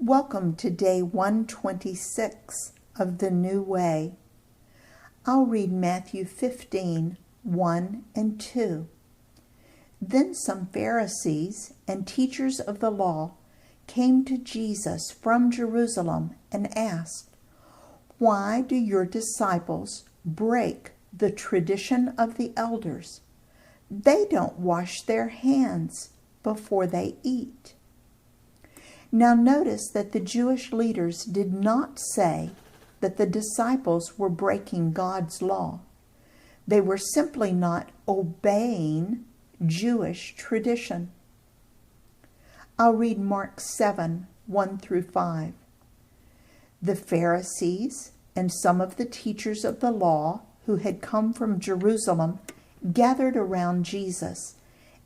Welcome to day 126 of the New Way. I'll read Matthew 15, 1 and 2. Then some Pharisees and teachers of the law came to Jesus from Jerusalem and asked, "Why do your disciples break the tradition of the elders? They don't wash their hands before they eat." Now notice that the Jewish leaders did not say that the disciples were breaking God's law. They were simply not obeying Jewish tradition. I'll read Mark 7, 1 through 5. The Pharisees and some of the teachers of the law who had come from Jerusalem gathered around Jesus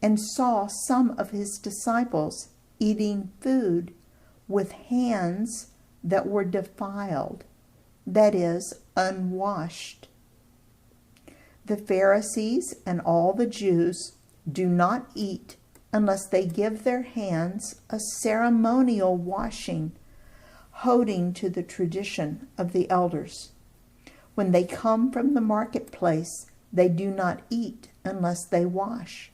and saw some of his disciples eating food with hands that were defiled, that is, unwashed. The Pharisees and all the Jews do not eat unless they give their hands a ceremonial washing, holding to the tradition of the elders. When they come from the marketplace, they do not eat unless they wash.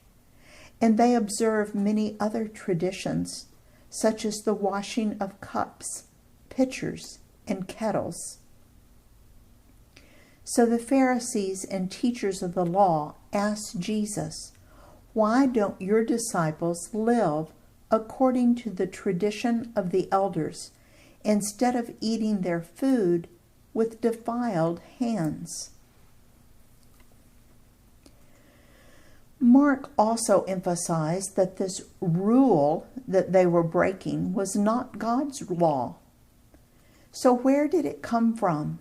And they observe many other traditions, such as the washing of cups, pitchers, and kettles. So the Pharisees and teachers of the law asked Jesus, "Why don't your disciples live according to the tradition of the elders, instead of eating their food with defiled hands?" Mark also emphasized that this rule that they were breaking was not God's law. So where did it come from?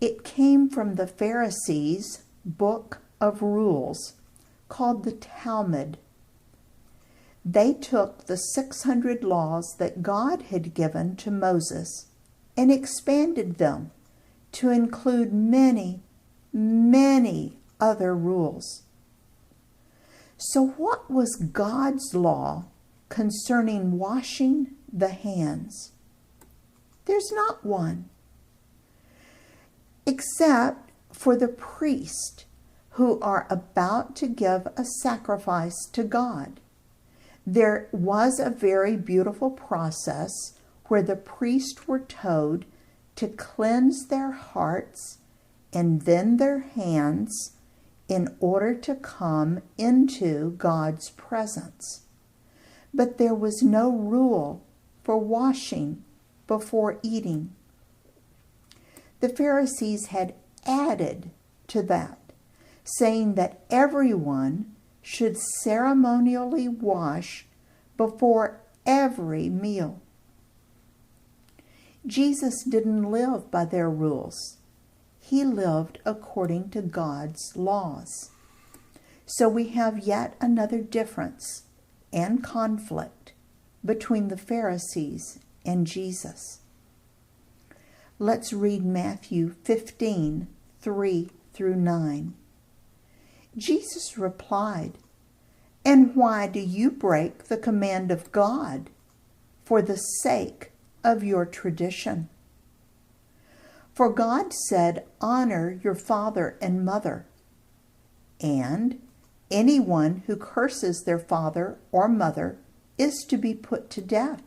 It came from the Pharisees' book of rules, called the Talmud. They took the 600 laws that God had given to Moses and expanded them to include many, many other rules. So what was God's law concerning washing the hands? There's not one, except for the priest who are about to give a sacrifice to God. There was a very beautiful process where the priests were told to cleanse their hearts and then their hands in order to come into God's presence. But there was no rule for washing before eating. The Pharisees had added to that, saying that everyone should ceremonially wash before every meal. Jesus didn't live by their rules. He lived according to God's laws. So we have yet another difference and conflict between the Pharisees and Jesus. Let's read Matthew 15, 3 through 9. Jesus replied, "And why do you break the command of God for the sake of your tradition? For God said, 'Honor your father and mother,' and 'Anyone who curses their father or mother is to be put to death.'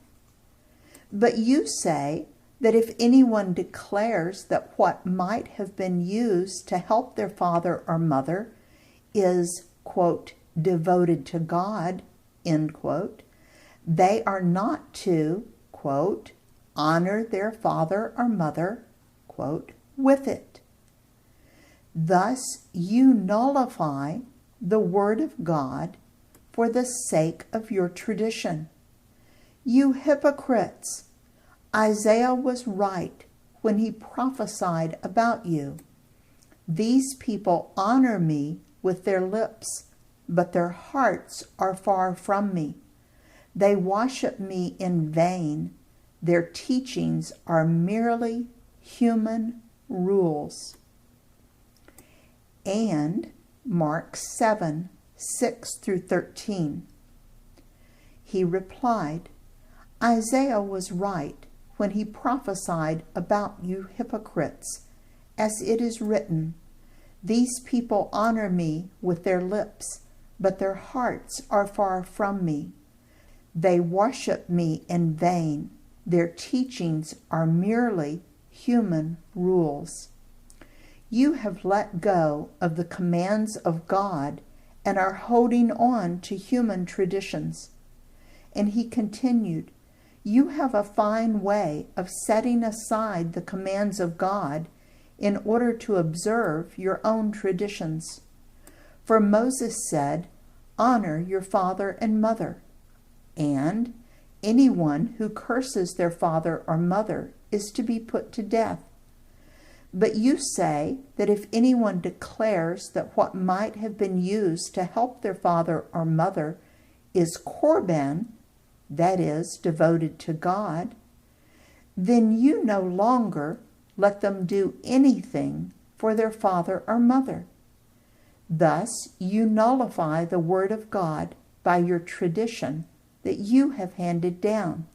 But you say that if anyone declares that what might have been used to help their father or mother is, quote, 'devoted to God,' end quote, they are not to, quote, 'honor their father or mother,' quote, 'with it.' Thus you nullify the word of God for the sake of your tradition. You hypocrites! Isaiah was right when he prophesied about you. These people honor me with their lips, but their hearts are far from me. They worship me in vain. Their teachings are merely human rules." And Mark 7, 6 through 13. He replied, Isaiah was right when he prophesied about you hypocrites, as it is written, "These people honor me with their lips, but their hearts are far from me. They worship me in vain. Their teachings are merely human rules." You have let go of the commands of God and are holding on to human traditions. And he continued, you have a fine way of setting aside the commands of God in order to observe your own traditions. For Moses said, honor your father and mother, and anyone who curses their father or mother is to be put to death. But you say that if anyone declares that what might have been used to help their father or mother is korban, that is, devoted to God, then you no longer let them do anything for their father or mother. Thus you nullify the word of God by your tradition that you have handed down,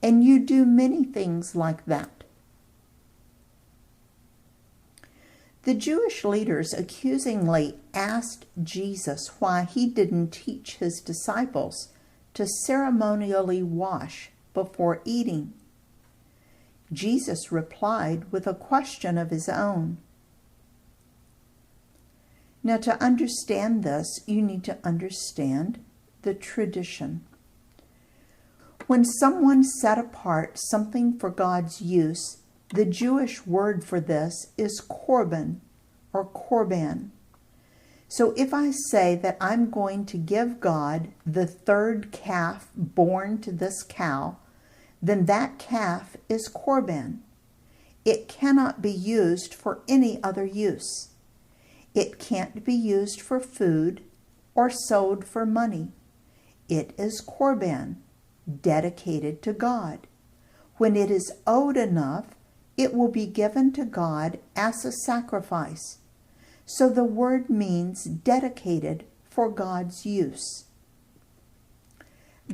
and you do many things like that. The Jewish leaders accusingly asked Jesus why he didn't teach his disciples to ceremonially wash before eating. Jesus replied with a question of his own. Now, to understand this, you need to understand the tradition. When someone set apart something for God's use, the Jewish word for this is korban or korban. So if I say that I'm going to give God the third calf born to this cow, then that calf is korban. It cannot be used for any other use. It can't be used for food or sold for money. It is korban, dedicated to God. When it is owed enough, it will be given to God as a sacrifice. So the word means dedicated for God's use.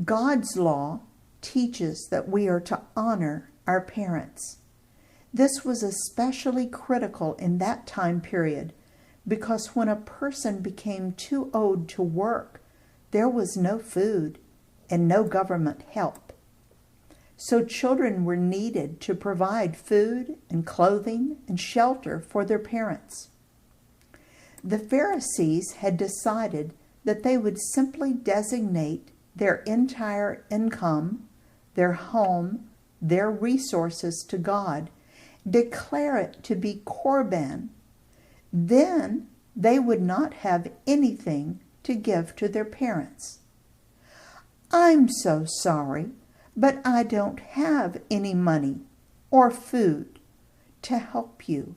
God's law teaches that we are to honor our parents. This was especially critical in that time period because when a person became too old to work, there was no food and no government help. So children were needed to provide food and clothing and shelter for their parents. The Pharisees had decided that they would simply designate their entire income, their home, their resources to God, declare it to be korban. Then they would not have anything to give to their parents. I'm so sorry, but I don't have any money or food to help you.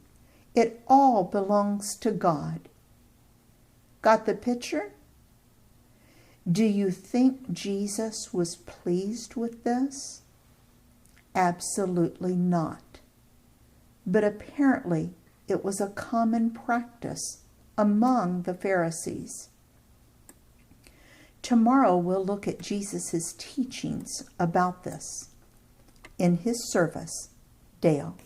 It all belongs to God. Got the picture? Do you think Jesus was pleased with this? Absolutely not. But apparently it was a common practice among the Pharisees. Tomorrow we'll look at Jesus' teachings about this. In his service, Dale.